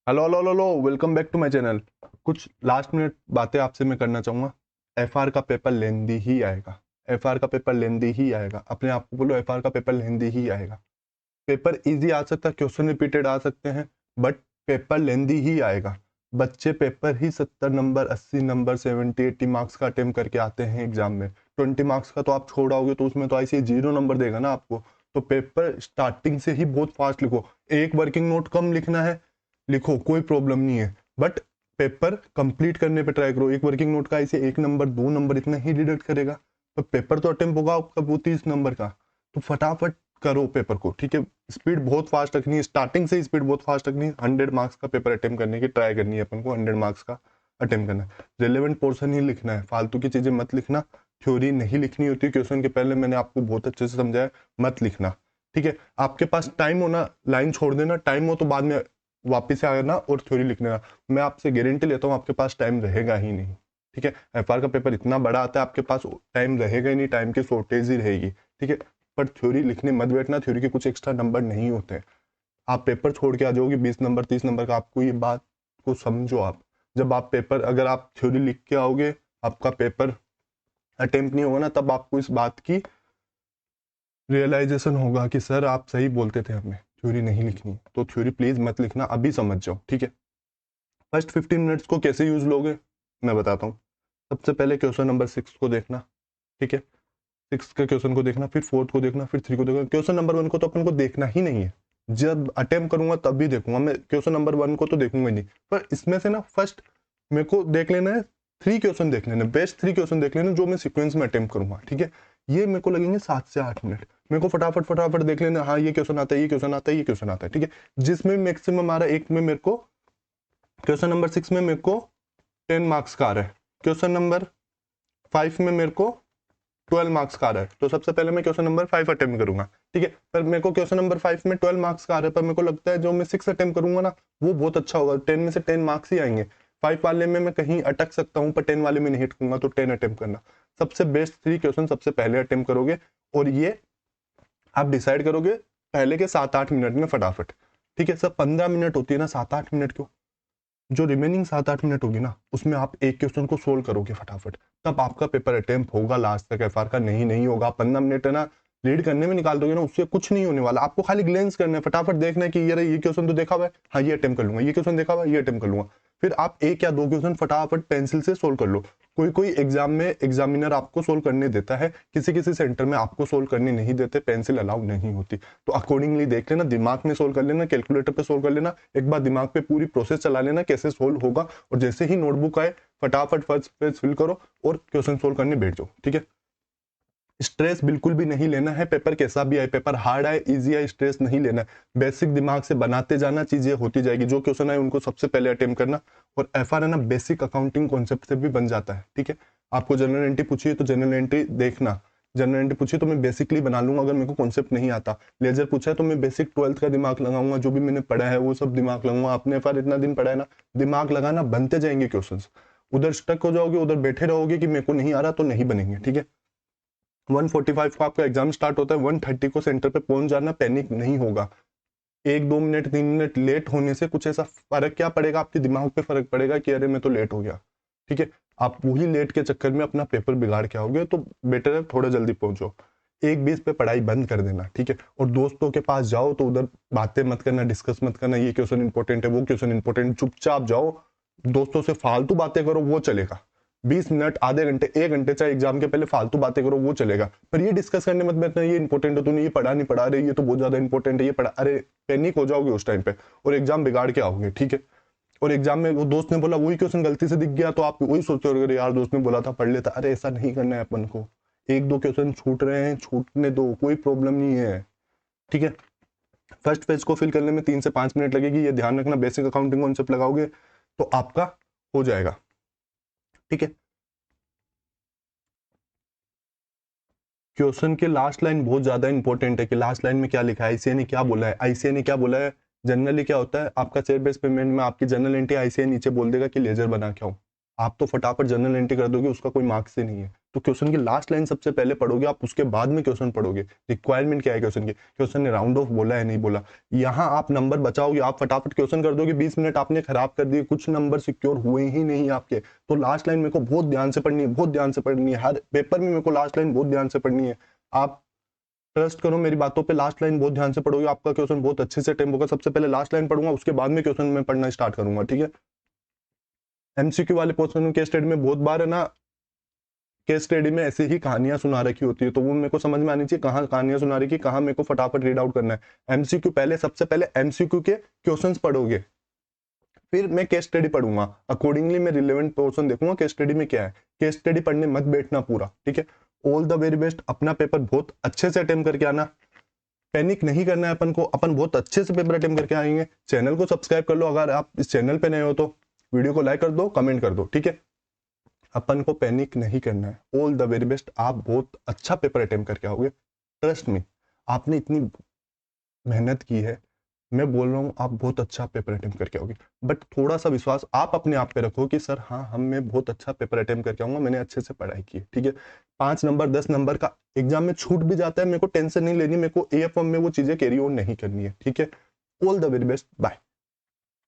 Hello hello hello welcome back to my channel. कुछ last minute बातें आपसे मैं करना चाहूँगा। एफआर का पेपर लेंदी ही आएगा। एफआर का पेपर लेंदी ही आएगा। अपने आप को बोलो एफआर का पेपर लेंदी ही आएगा। पेपर इजी आ सकता है, क्वेश्चन रिपीटेड आ सकते हैं, बट पेपर लेंदी ही आएगा। बच्चे पेपर ही 70 नंबर 80 नंबर 70-80 मार्क्स का अटेम्प्ट करके आते हैं एग्जाम में। 20 मार्क्स का तो आप छोड़ आओगे तो उसमें तो ऐसे 0 नंबर देगा ना आपको। तो पेपर स्टार्टिंग से ही बहुत फास्ट लिखो। एक वर्किंग नोट कम लिखना है लिखो, कोई प्रॉब्लम नहीं है, बट पेपर कंप्लीट करने पे ट्राई करो। एक वर्किंग नोट का ऐसे 1 नंबर 2 नंबर इतना ही डिडक्ट करेगा, तो पेपर तो अटेम्प्ट होगा आपका वो 30 नंबर का। तो फटाफट करो पेपर को, ठीक है। स्पीड बहुत फास्ट रखनी है, स्टार्टिंग से स्पीड बहुत फास्ट रखनी है। 100 मार्क्स का पेपर अटेम्प्ट करने की ट्राई करनी है अपन को। 100 मार्क्स का अटेम्प्ट करना है, रिलेवेंट पोर्शन ही लिखना है, फालतू की चीजें मत लिखना। थ्योरी नहीं लिखनी होती क्वेश्चन के पहले, मैंने आपको बहुत अच्छे से समझाया, मत लिखना, ठीक है। आपके पास टाइम होना, लाइन छोड़ देना, टाइम हो तो बाद में वापिस आना और थ्योरी लिखने का। मैं आपसे गारंटी लेता हूँ आपके पास टाइम रहेगा ही नहीं, ठीक है। एफआर का पेपर इतना बड़ा आता है, आपके पास टाइम रहेगा ही नहीं, टाइम की शॉर्टेज ही रहेगी, ठीक है। पर थ्योरी लिखने मत बैठना, थ्योरी के कुछ एक्स्ट्रा नंबर नहीं होते हैं। आप पेपर छोड़ के आ जाओगे 20 नंबर 30 नंबर का, आपको ये बात को समझो आप। जब आप पेपर, अगर आप थ्योरी लिख के आओगे, आपका पेपर अटेम्प्ट नहीं होगा ना, तब आपको इस बात की रियलाइजेशन होगा कि सर आप सही बोलते थे, हमें थ्योरी नहीं लिखनी। तो थ्योरी प्लीज मत लिखना, अभी समझ जाओ, ठीक है। फर्स्ट 15 मिनट्स को कैसे यूज लोगे मैं बताता हूँ। सबसे पहले क्वेश्चन नंबर 6 को देखना, ठीक है। 6 के क्वेश्चन को देखना, फिर 4th को देखना, फिर 3 को देखना। क्वेश्चन नंबर 1 को तो अपन को देखना ही नहीं है, जब अटेम्प्ट करूंगा तब भी देखूंगा मैं। क्वेश्चन नंबर 1 को तो देखूंगा ही नहीं, पर इसमें से ना फर्स्ट मेरे को देख लेना है, 3 क्वेश्चन देख लेना, बेस्ट 3 क्वेश्चन देख लेना जो मैं सीक्वेंस में अटेम्प्ट करूंगा, ठीक है। ये मेरे को लगेंगे 7 से 8 मिनट। मेरे को फटाफट फटाफट देख लेना, हाँ ये क्वेश्चन आता है, ये क्वेश्चन आता है, ये क्वेश्चन आता है, ठीक है। जिसमें मैक्सिमम आ रहा है, एक में मेरे को क्वेश्चन नंबर 6 में मेरे को 10 मार्क्स का आ रहा है, क्वेश्चन नंबर 5 में मेरे को 12 मार्क्स का आ रहा है, तो सबसे पहले मैं क्वेश्चन नंबर 5 अटेम्प्ट करूंगा, ठीक है। पर मेरे को क्वेश्चन नंबर 5 में 12 मार्क्स का आ रहा है, पर मेरे को लगता है जो मैं 6 अटेम्प्ट करूंगा ना वो बहुत अच्छा होगा, 10 में से 10 मार्क्स ही आएंगे। 5 वाले में मैं कहीं अटक सकता हूँ, पर 10 वाले में नहीं अटकूंगा, तो 10 अटेम्प्ट करना। सबसे बेस्ट 3 क्वेश्चन सबसे पहले अटेम्प्ट करोगे, और ये आप डिसाइड करोगे पहले के 7-8 मिनट में फटाफट, ठीक है। सब 15 मिनट होती है ना, 7-8 मिनट क्यों, जो रिमेनिंग 7-8 मिनट होगी ना उसमें आप एक क्वेश्चन को सोल्व करोगे फटाफट, तब आपका पेपर अटेम्प्ट होगा लास्ट तक। एफआर का नहीं नहीं होगा। 15 मिनट है ना रीड करने में निकाल दोगे ना, उससे कुछ नहीं होने वाला। आपको खाली ग्लेंस करना है, फटाफट देखना है कि ये क्वेश्चन तो देखा हुआ है, हाँ ये अटेम्प्ट कर लूंगा, ये क्वेश्चन देखा हुआ है, ये अटेम्प्ट कर लूंगा। फिर आप 1 या 2 क्वेश्चन फटाफट पेंसिल से सोल्व कर लो। कोई कोई एग्जाम में एग्जामिनर आपको सोल्व करने देता है, किसी किसी सेंटर में आपको सोल्व करने नहीं देते, पेंसिल अलाउ नहीं होती। तो अकॉर्डिंगली देख लेना, दिमाग में सोल्व कर लेना, कैलकुलेटर पे सोल्व कर लेना, एक बार दिमाग पे पूरी प्रोसेस चला लेना कैसे सोल्व होगा, और जैसे ही नोटबुक आए फटाफट फर्स्ट पेज फिल करो और क्वेश्चन सोल्व करने बैठ जाओ, ठीक है। स्ट्रेस बिल्कुल भी नहीं लेना है, पेपर कैसा भी आए, पेपर हार्ड आए इजी आए, स्ट्रेस नहीं लेना है। बेसिक दिमाग से बनाते जाना, चीजें होती जाएगी। जो क्वेश्चन आए उनको सबसे पहले अटेम्प्ट करना। और एफआर है ना बेसिक अकाउंटिंग कॉन्सेप्ट से भी बन जाता है, ठीक है। आपको जनरल एंट्री पूछिए तो जनरल एंट्री देखना, जनरल एंट्री पूछिए तो मैं बेसिकली बना लूंगा अगर मेरे को कॉन्सेप्ट नहीं आता। लेजर पूछा है तो मैं बेसिक 12th का दिमाग लगाऊंगा, जो भी मैंने पढ़ा है वो सब दिमाग लगाऊंगा। आपने एफआर इतना दिन पढ़ा है ना, दिमाग लगाना बनते जाएंगे क्वेश्चन। उधर स्टक हो जाओगे, उधर बैठे रहोगे कि मेरे को नहीं आ रहा, तो नहीं बनेंगे, ठीक है। 1:45 को आपका एग्जाम स्टार्ट होता है, 1:30 को सेंटर पे पहुंच जाना, पैनिक नहीं होगा। 1-2 मिनट 3 मिनट लेट होने से कुछ ऐसा फर्क क्या पड़ेगा, आपके दिमाग पे फर्क पड़ेगा कि अरे मैं तो लेट हो गया, ठीक है। आप वही लेट के चक्कर में अपना पेपर बिगाड़ के आओगे, तो बेटर है थोड़ा जल्दी पहुंचो। 1:20 पे पढ़ाई बंद कर देना, ठीक है। और दोस्तों के पास जाओ तो उधर बातें मत करना, डिस्कस मत करना, ये क्वेश्चन इंपॉर्टेंट है वो क्वेश्चन इंपॉर्टेंट, चुपचाप जाओ। दोस्तों से फालतू बातें करो वो चलेगा, 20 मिनट आधे घंटे 1 घंटे चाहे एग्जाम के पहले फालतू बातें करो वो चलेगा, पर ये डिस्कस करने मत बैठना ये इंपॉर्टेंट है, तूने ये पढ़ा नहीं पढ़ा रहे, ये तो बहुत ज्यादा इंपॉर्टेंट है, ये पढ़ा, अरे पैनिक हो जाओगे उस टाइम पे और एग्जाम बिगाड़ के आओगे, ठीक है। और एग्जाम में वो दोस्त ने बोला वही क्वेश्चन गलती से दिख गया, तो आप वही सोचते हो यार दोस्त ने बोला था पढ़ लेता। अरे ऐसा नहीं करना है अपन को। 1-2 क्वेश्चन छूट रहे हैं, छूटने दो, कोई प्रॉब्लम नहीं है, ठीक है। फर्स्ट पेज को फिल करने में 3 से 5 मिनट लगेगी, ये ध्यान रखना। बेसिक अकाउंटिंग कॉन्सेप्ट लगाओगे तो आपका हो जाएगा, ठीक है। क्वेश्चन के लास्ट लाइन बहुत ज्यादा इंपॉर्टेंट है कि लास्ट लाइन में क्या लिखा है, आईसीए ने क्या बोला है। आईसीए ने क्या बोला है, जनरली क्या होता है आपका शेयर बेस्ड पेमेंट में आपकी जनरल एंट्री आईसीए नीचे बोल देगा कि लेजर बना के आओ, आप तो फटाफट जनरल एंट्री कर दोगे, उसका कोई मार्क्स ही नहीं है। तो क्वेश्चन की लास्ट लाइन सबसे पहले पढ़ोगे आप, उसके बाद में क्वेश्चन पढ़ोगे। रिक्वायरमेंट क्या है क्वेश्चन की, क्वेश्चन ने राउंड ऑफ बोला है नहीं बोला। यहाँ आप नंबर बचाओगे, आप फटाफट क्वेश्चन कर दोगे, 20 मिनट आपने खराब कर दिए, कुछ नंबर सिक्योर हुए ही नहीं आपके। तो लास्ट लाइन मेरे को बहुत ध्यान से पढ़नी है, बहुत ध्यान से पढ़नी है, हर पेपर में मेरे को लास्ट लाइन बहुत ध्यान से पढ़नी है। आप ट्रस्ट करो मेरी बातों पे, लास्ट लाइन बहुत ध्यान से पढ़ोगे, आपका क्वेश्चन बहुत अच्छे से अटेम्प्ट होगा। सबसे पहले लास्ट लाइन पढ़ूंगा, उसके बाद में क्वेश्चन में पढ़ना स्टार्ट करूंगा, ठीक है। एमसीक्यू वाले पोर्शन केस स्टडी में बहुत बार है ना, केस स्टडी में ऐसी ही कहानियां सुना रखी होती है, तो वो मेरे को समझ में आनी चाहिए कहाँ कहानियां सुना रही, कहाँ मेरे को फटाफट रीड आउट करना है। एमसीक्यू पहले, सबसे पहले एमसीक्यू के क्वेश्चंस पढ़ोगे, फिर मैं केस स्टडी पढ़ूंगा। अकॉर्डिंगली मैं रिलेवेंट पोर्शन देखूंगा केस स्टडी में क्या है। केस स्टडी पढ़ने मत बैठना पूरा, ठीक है। ऑल द वेरी बेस्ट, अपना पेपर बहुत अच्छे से अटेम्प्ट करके आना, पैनिक नहीं करना है अपन को, अपन बहुत अच्छे से पेपर अटेम्प्ट करके आएंगे। चैनल को सब्सक्राइब कर लो, अगर आप इस चैनल पे नए हो तो वीडियो को लाइक कर दो, कमेंट कर दो, ठीक है। अपन को पैनिक नहीं करना है। ऑल द वेरी बेस्ट, आप बहुत अच्छा पेपर अटेम्प्ट करके आओगे, ट्रस्ट मी। आपने इतनी मेहनत की है, मैं बोल रहा हूँ आप बहुत अच्छा पेपर अटेम्प्ट करके आओगे। बट थोड़ा सा विश्वास आप अपने आप पे रखो कि सर हाँ, हम मैं बहुत अच्छा पेपर अटेम्प्ट करके आऊंगा, मैंने अच्छे से पढ़ाई की है, ठीक है। 5 नंबर 10 नंबर का एग्जाम में छूट भी जाता है, मेरे को टेंशन नहीं लेनी, मेरे को एएफएम में वो चीजें कैरी ऑन नहीं करनी है, ठीक है। All the very best, bye.